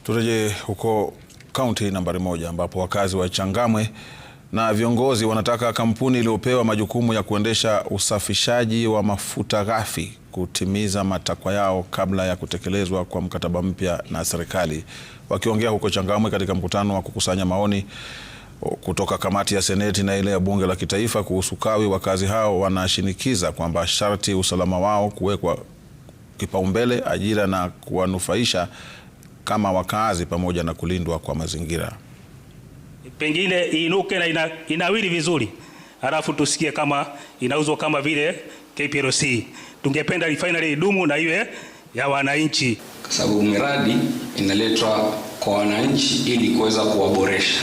Turejee huko kaunti nambari 1 ambapo wakazi wa Changamwe na viongozi wanataka kampuni iliyopewa majukumu ya kuendesha usafishaji wa mafuta ghafi kutimiza matakwa yao kabla ya kutekelezwa kwa mkataba mpya na serikali. Wakiongea huko Changamwe katika mkutano wa kukusanya maoni kutoka kamati ya seneti na ile ya bunge la kitaifa kuhusu kawi, wakazi hao wanashinikiza kwamba sharti usalama wao kuwekwa kipaumbele, ajira na kuwanufaisha kama wakazi pamoja na kulindwa kwa mazingira. Pengine iinuke na inawili vizuri, halafu tusikie kama inauzwa kama vile KPLC. Tungependa refinery idumu na iwe ya wananchi, kwa sababu miradi inaletwa kwa wananchi ili kuweza kuwaboresha,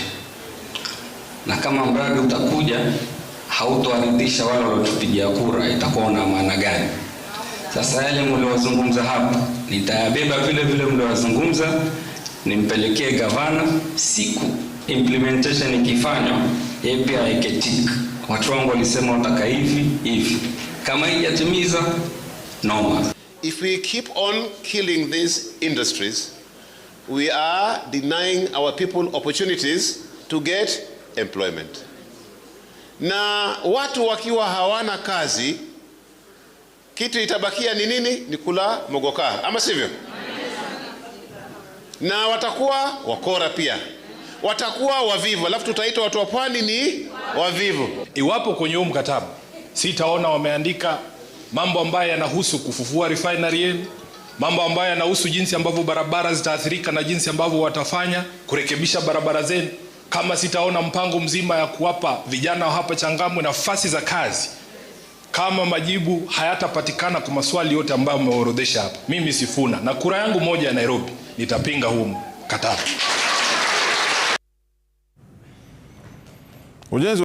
na kama mradi utakuja hautoaridhisha wale waliotupigia kura, itakuwa na maana gani? Sasa yale mliozungumza hapa nitayabeba vile vile mliozungumza, nimpelekee gavana, siku implementation ikifanywa yeye pia aiketik. Watu wangu walisema wataka hivi, kama hijatimiza noma. If we keep on killing these industries, we are denying our people opportunities to get employment. Na watu wakiwa hawana kazi, kitu itabakia ni nini? Ni kula mogoka, ama sivyo? Na watakuwa wakora pia, watakuwa wavivu, alafu tutaitwa watu wa pwani ni wavivu. Iwapo kwenye huu mkataba sitaona wameandika mambo ambayo yanahusu kufufua refinery yenu, mambo ambayo yanahusu jinsi ambavyo barabara zitaathirika na jinsi ambavyo watafanya kurekebisha barabara zenu, kama sitaona mpango mzima ya kuwapa vijana hapa Changamwe nafasi za kazi, kama majibu hayatapatikana kwa maswali yote ambayo mmeorodhesha hapa, mimi Sifuna na kura yangu moja ya Nairobi nitapinga huu mkataba.